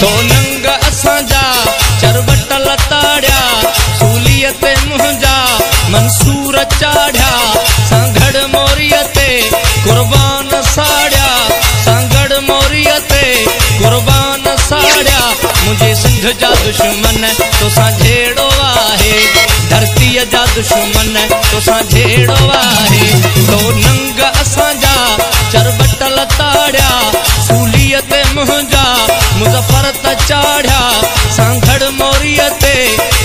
तो नंग असांजा चरबट लताड़िया सूलीअ ते मुंहिंजा मंसूर चाढ़िया सांगड़ मोरीअ ते कुर्बान साड़िया सांगड़ मोरीअ ते कुर्बान साड़िया मुझे सिंध जा दुश्मन तोसां जहिड़ो आहे धरतीअ जा दुश्मन तोसां जहिड़ो आहे तो नंग असांजा चरबट लताड़िया सूलीअ ते मुंहिंजा मुज़फ़र त चाढ़िया सांगड़ मोरीअ ते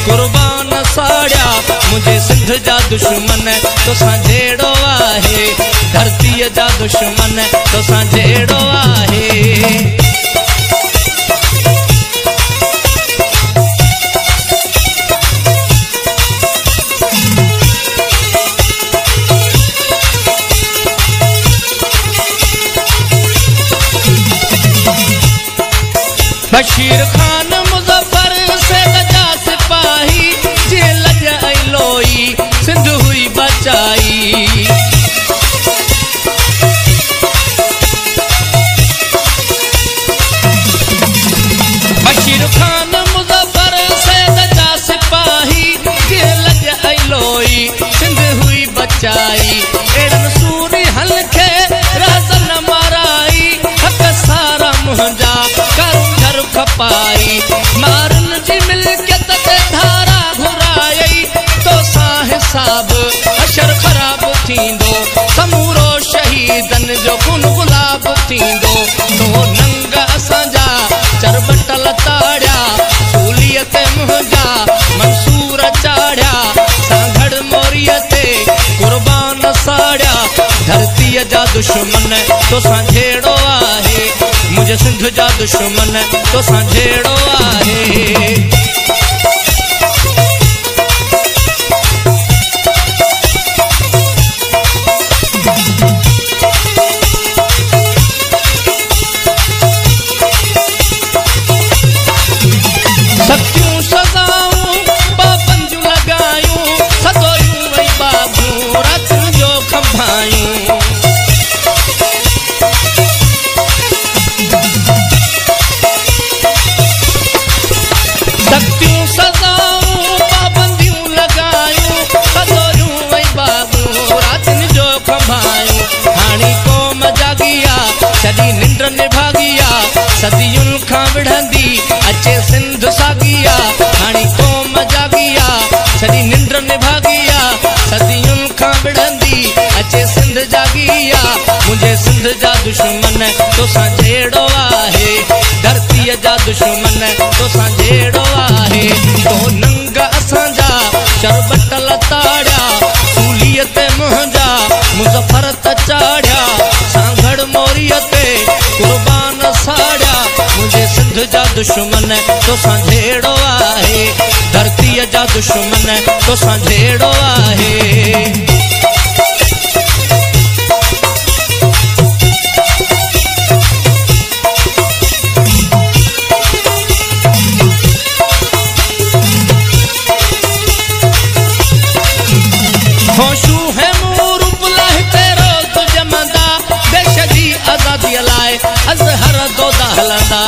कुर्बान साड़िया मुझे सिंध जा दुश्मन तोसां जहिड़ो आहे धरतीअ जा दुश्मन तोसां जहिड़ो आहे बशीर खान मुज़फ़र सैद जा सिपाही जेल जई लोई सिंध हुई बचाई बशीर खान मुज़फ़र सैद जा सिपाही जेल जई लोई सिंध हुई बचाई एड़न सूरी हलखे राज़न माराई हक सारा मुंहिंजा खपाई मारन जी मिल्कियत ते धारा घुराई तो सा हिसाब अशर ख़राब थींदो समूरो शहीदन जो खून गुलाब थींदो तो नंग असांजा चरबट लताड़िया सूलीअ ते मुंहिंजा मंसूर चाढ़िया सांगड़ मोरीअ ते कुर्बान साड़िया धरतीअ जा दुश्मन तोसां जहिड़ो आहे मुझे सिंध जा दुश्मन तोसां जहिड़ो आहे सच्चियूं सज़ाऊं पाबंदियूं लॻायूं सदोयूं वई बाबूं रातियुनि जो खंभायूं सख्तियूं सज़ाऊं पाबंदियूं लॻायूं सदोयूं वई बाबूं रातियुनि जो खंभायूं हाणी क़ौम जागिया सॼी निंड निभागिया सदियुनि खां विढ़ंदी अचे सिंध सागिया हाणी क़ौम जागिया सॼी निंड निभागिया सदियुनि खां विढ़ंदी अचे सिंध जागिया मुंहिंजे सिंध जा दुश्मन तोसां जहिड़ो आहे धरतीअ जा दुश्मन तोसां जहिड़ो आहे तो नंग असांजा चरबट लताड़िया सूलीअ ते मुंहिंजा मुज़फ़र त चाढ़िया सांगड़ मोरीअ ते कुर्बान साड़िया मुंहिंजे सिंध जा दुश्मन तोसां जहिड़ो आहे धरतीअ जा दुश्मन तोसां जहिड़ो आहे होशू है मूर बुलाह ते रोज़ जमंदा देश जी आज़ादीअ लाइ अज़हर दोदा हलंदा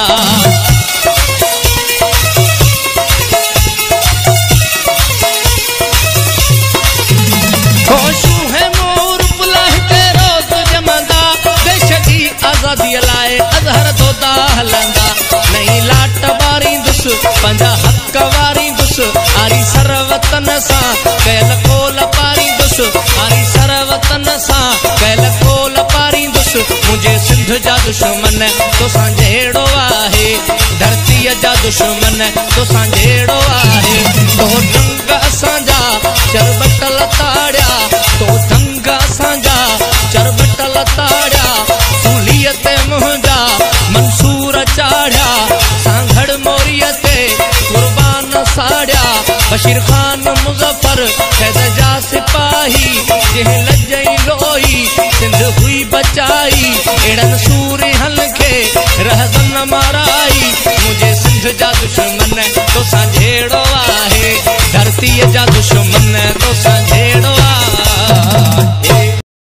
होशू है मूर बुलाह ते रोज़ जमंदा देश जी आज़ादीअ लाइ अज़हर दोदा हलंदा नहीं लाट वारींदुसि पंहिंजा हक़ वारींदुसि आरी सरवतन सां कयल कोल पारींदुसि आरी सरवतन सां कयल कोल पारींदुसि मुंहिंजे सिंध जा दुश्मन तोसां जहिड़ो आहे धरतीअ जा दुश्मन तोसां जहिड़ो आहे तो नंग असांजा चरबट लताड़िया तो नंग असांजा चरबट लताड़िया सूलीअ ते मुंहिंजा मंसूर चाढ़िया सांगड़ मोरीअ ते कुर्बान साड़िया बशीर खान मुज़फ़र सैद जा सिपाही जंहिं लजई लोई सिंध हुई बचाई एड़न सूरी हलखे रहज़न माराई मुझे सिंध जा दुश्मन तोसां जहिड़ो आहे धरतीअ जा दुश्मन तोसां